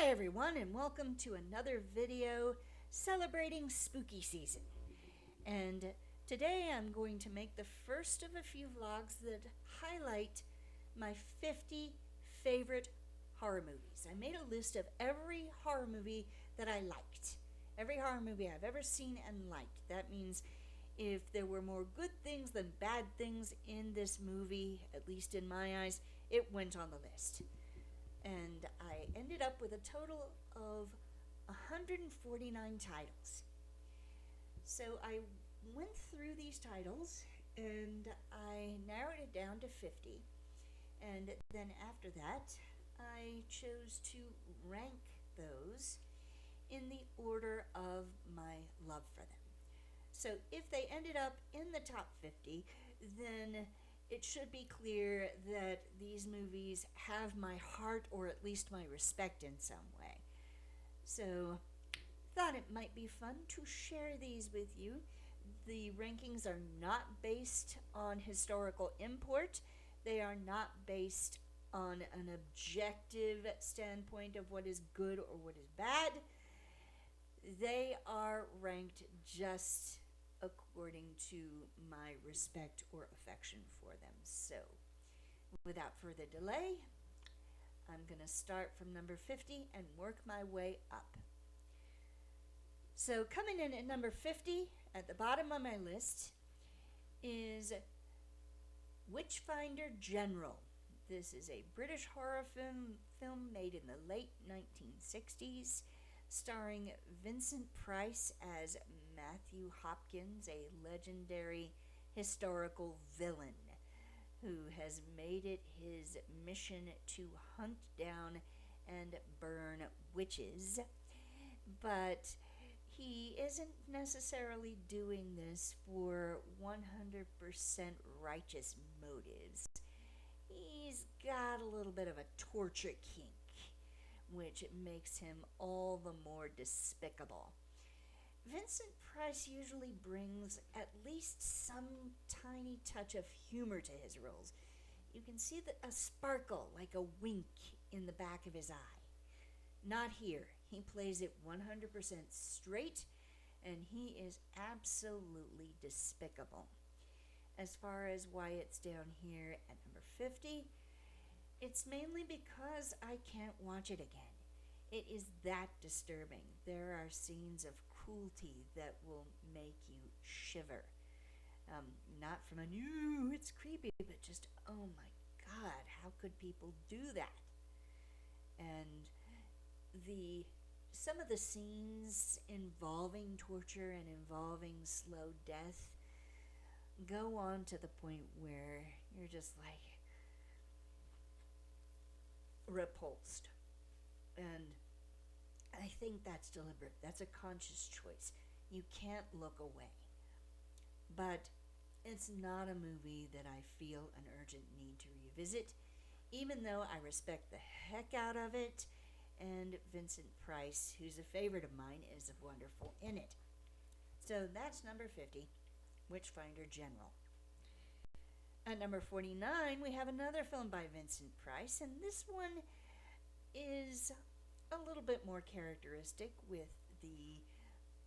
Hi everyone, and welcome to another video celebrating spooky season. And today I'm going to make the first of a few vlogs that highlight my 50 favorite horror movies. I made a list of every horror movie that I liked. Every horror movie I've ever seen and liked. That means if there were more good things than bad things in this movie, at least in my eyes, it went on the list. And I ended up with a total of 149 titles. So I went through these titles and I narrowed it down to 50. And then after that, I chose to rank those in the order of my love for them. So if they ended up in the top 50, then it should be clear that these movies have my heart, or at least my respect in some way. So thought it might be fun to share these with you. The rankings are not based on historical import. They are not based on an objective standpoint of what is good or what is bad. They are ranked just according to my respect or affection for them. So, without further delay, I'm going to start from number 50 and work my way up. So, coming in at number 50, at the bottom of my list, is Witchfinder General. This is a British horror film made in the late 1960s, starring Vincent Price as Matthew Hopkins, a legendary historical villain who has made it his mission to hunt down and burn witches. But he isn't necessarily doing this for 100% righteous motives. He's got a little bit of a torture kink, which makes him all the more despicable. Vincent Price usually brings at least some tiny touch of humor to his roles. You can see a sparkle, like a wink, in the back of his eye. Not here. He plays it 100% straight, and he is absolutely despicable. As far as why it's down here at number 50, it's mainly because I can't watch it again. It is that disturbing. There are scenes of cruelty that will make you shiver. Not from it's creepy, but just, oh my God, how could people do that? And some of the scenes involving torture and involving slow death go on to the point where you're just like repulsed. And I think that's deliberate. That's a conscious choice. You can't look away. But it's not a movie that I feel an urgent need to revisit, even though I respect the heck out of it, and Vincent Price, who's a favorite of mine, is wonderful in it. So that's number 50, Witchfinder General. At number 49, we have another film by Vincent Price, and this one is a little bit more characteristic, with the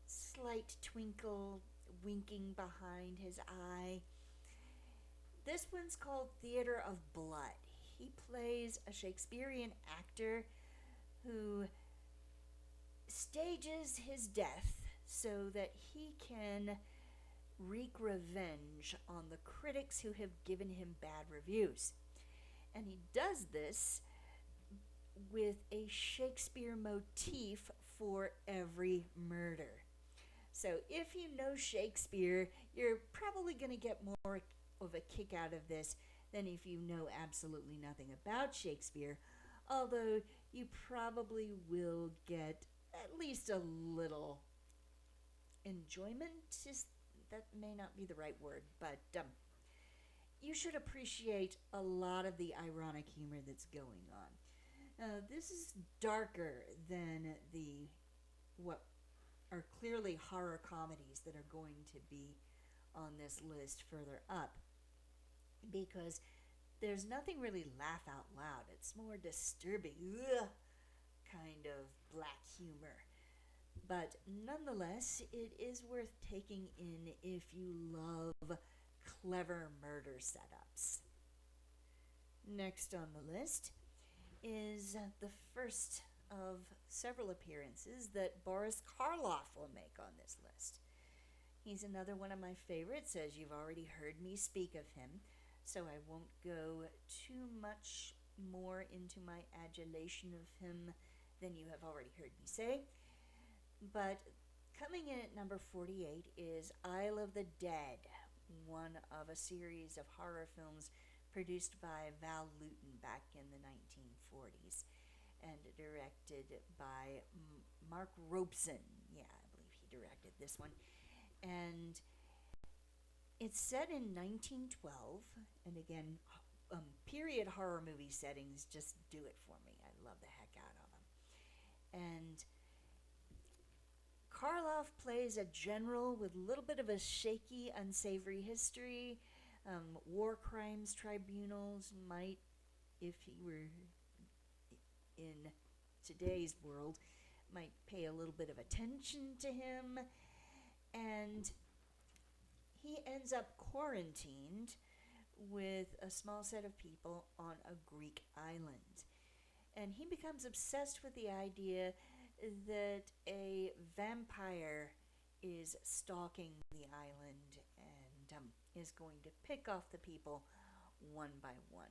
slight twinkle winking behind his eye. This one's called Theater of Blood. He plays a Shakespearean actor who stages his death so that he can wreak revenge on the critics who have given him bad reviews. And he does this with a Shakespeare motif for every murder. So if you know Shakespeare, you're probably going to get more of a kick out of this than if you know absolutely nothing about Shakespeare, although you probably will get at least a little enjoyment. That may not be the right word, but you should appreciate a lot of the ironic humor that's going on. This is darker than what are clearly horror comedies that are going to be on this list further up, because there's nothing really laugh out loud. It's more disturbing. Ugh, kind of black humor. But nonetheless, it is worth taking in if you love clever murder setups. Next on the list is the first of several appearances that Boris Karloff will make on this list. He's another one of my favorites, as you've already heard me speak of him, so I won't go too much more into my adulation of him than you have already heard me say. But coming in at number 48 is Isle of the Dead, one of a series of horror films produced by Val Lewton back in the 1940s and directed by Mark Robeson. Yeah, I believe he directed this one. And it's set in 1912, and again, period horror movie settings just do it for me. I love the heck out of them. And Karloff plays a general with a little bit of a shaky, unsavory history. War crimes tribunals might, if he were in today's world, might pay a little bit of attention to him. And he ends up quarantined with a small set of people on a Greek island. And he becomes obsessed with the idea that a vampire is stalking the island and is going to pick off the people one by one.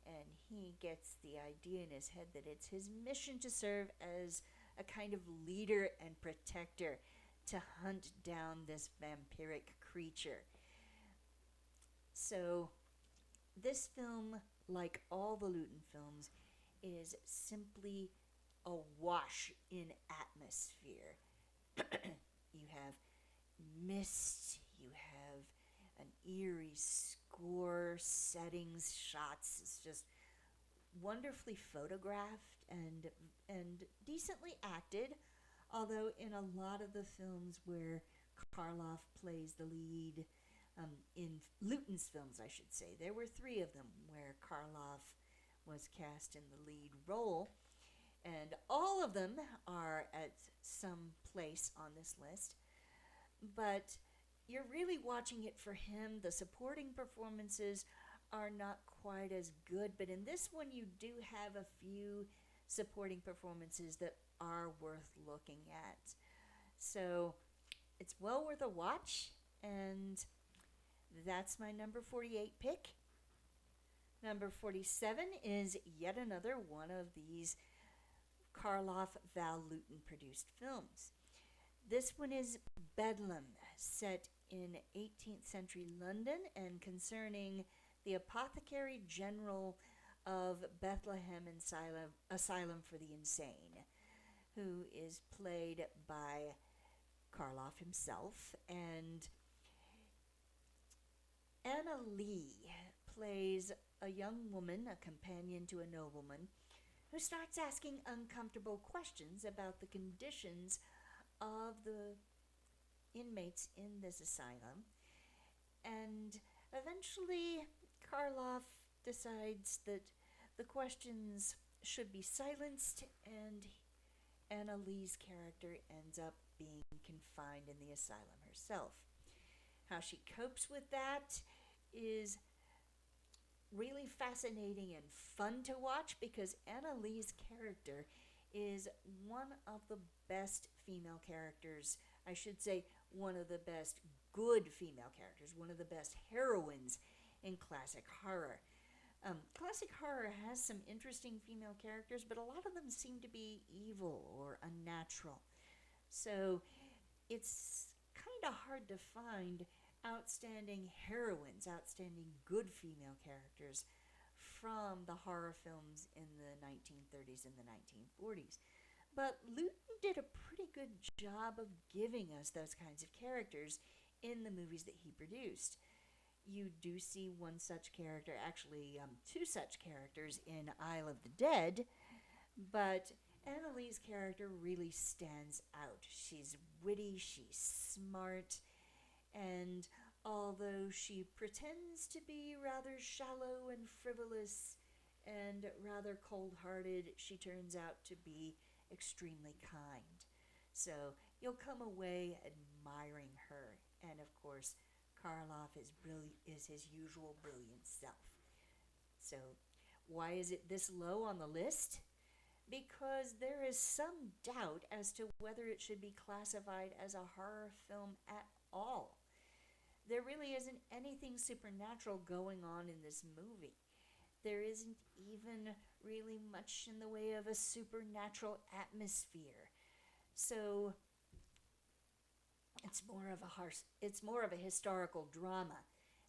And he gets the idea in his head that it's his mission to serve as a kind of leader and protector to hunt down this vampiric creature. So this film, like all the Lewton films, is simply awash in atmosphere. You have mist, you have an eerie score, settings, shots. It's just wonderfully photographed and decently acted, although in a lot of the films where Karloff plays the lead, in Lewton's films, I should say, there were 3 of them where Karloff was cast in the lead role, and all of them are at some place on this list. But you're really watching it for him. The supporting performances are not quite as good, but in this one you do have a few supporting performances that are worth looking at. So it's well worth a watch, and that's my number 48 pick. Number 47 is yet another one of these Karloff Val Lewton produced films. This one is Bedlam, set in 18th century London and concerning the apothecary general of Bethlehem Asylum for the Insane, who is played by Karloff himself, and Anna Lee plays a young woman, a companion to a nobleman, who starts asking uncomfortable questions about the conditions of the inmates in this asylum. And eventually, Karloff decides that the questions should be silenced, and Anna Lee's character ends up being confined in the asylum herself. How she copes with that is really fascinating and fun to watch, because Anna Lee's character is one of the best female characters, I should say one of the best good female characters, one of the best heroines in classic horror. Classic horror has some interesting female characters, but a lot of them seem to be evil or unnatural. So it's kind of hard to find outstanding heroines, outstanding good female characters from the horror films in the 1930s and the 1940s. But Lewton did a pretty good job of giving us those kinds of characters in the movies that he produced. You do see one such character, actually 2 such characters in Isle of the Dead, but Anna Lee's character really stands out. She's witty, she's smart, and although she pretends to be rather shallow and frivolous and rather cold-hearted, she turns out to be extremely kind. So you'll come away admiring her. And of course, Karloff is his usual brilliant self. So why is it this low on the list? Because there is some doubt as to whether it should be classified as a horror film at all. There really isn't anything supernatural going on in this movie. There isn't even really much in the way of a supernatural atmosphere. So it's more of a historical drama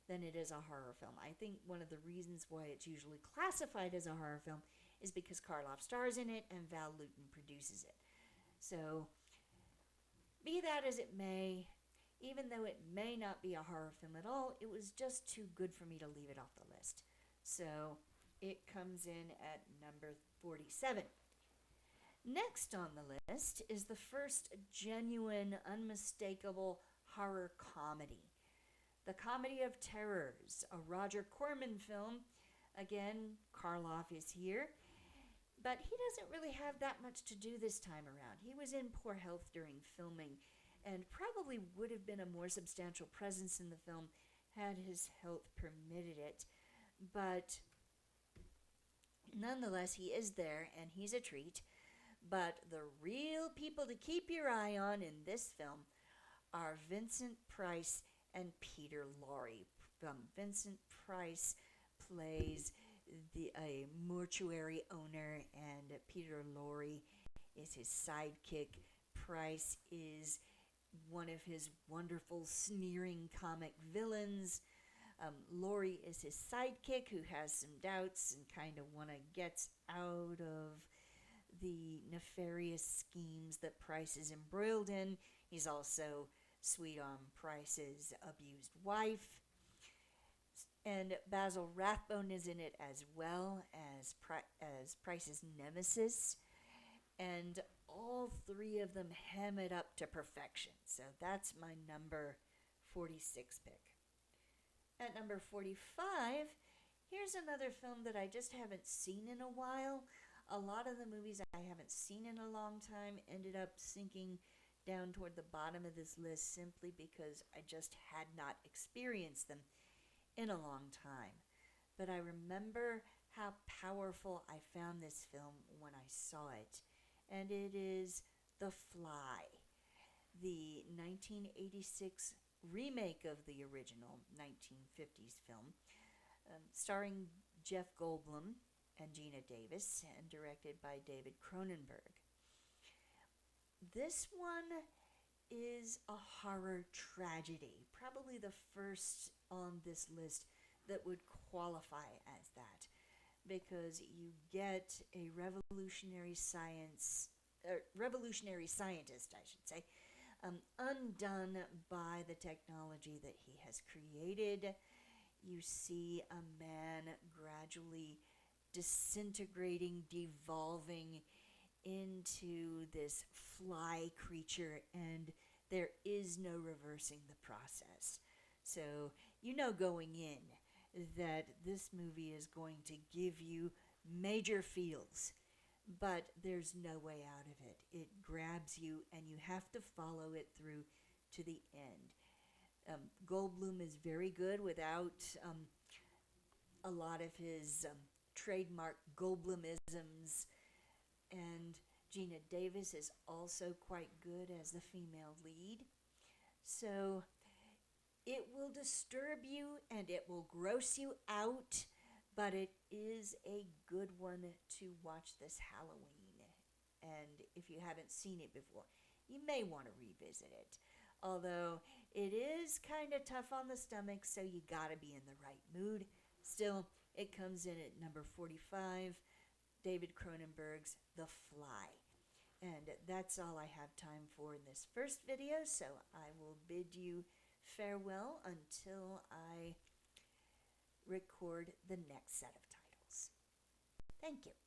than it is a horror film. I think one of the reasons why it's usually classified as a horror film is because Karloff stars in it and Val Lewton produces it. So, be that as it may, even though it may not be a horror film at all, it was just too good for me to leave it off the list. So, it comes in at number 47. Next on the list is the first genuine, unmistakable horror comedy. The Comedy of Terrors, a Roger Corman film. Again, Karloff is here. But he doesn't really have that much to do this time around. He was in poor health during filming and probably would have been a more substantial presence in the film had his health permitted it. But nonetheless, he is there and he's a treat. But the real people to keep your eye on in this film are Vincent Price and Peter Lorre. Vincent Price plays a mortuary owner, and Peter Lorre is his sidekick. Price is one of his wonderful sneering comic villains. Lorre is his sidekick who has some doubts and kind of gets out of the nefarious schemes that Price is embroiled in. He's also sweet on Price's abused wife. And Basil Rathbone is in it as well as Price's nemesis. And all three of them hem it up to perfection. So that's my number 46 pick. At number 45, here's another film that I just haven't seen in a while. A lot of the movies I haven't seen in a long time ended up sinking down toward the bottom of this list simply because I just had not experienced them in a long time. But I remember how powerful I found this film when I saw it. And it is The Fly, the 1986 remake of the original 1950s film, starring Jeff Goldblum and Gina Davis, and directed by David Cronenberg. This one is a horror tragedy, probably the first on this list that would qualify as that, because you get a revolutionary scientist, I should say, undone by the technology that he has created. You see a man gradually disintegrating, devolving into this fly creature, and there is no reversing the process. So you know going in that this movie is going to give you major feels, but there's no way out of it. It grabs you and you have to follow it through to the end. Goldblum is very good without a lot of his trademark Goldblumisms, and Gina Davis is also quite good as the female lead. So it will disturb you and it will gross you out, but it is a good one to watch this Halloween. And if you haven't seen it before, you may want to revisit it. Although it is kind of tough on the stomach, so you gotta be in the right mood. Still, it comes in at number 45, David Cronenberg's The Fly. And that's all I have time for in this first video, so I will bid you farewell until I record the next set of titles. Thank you.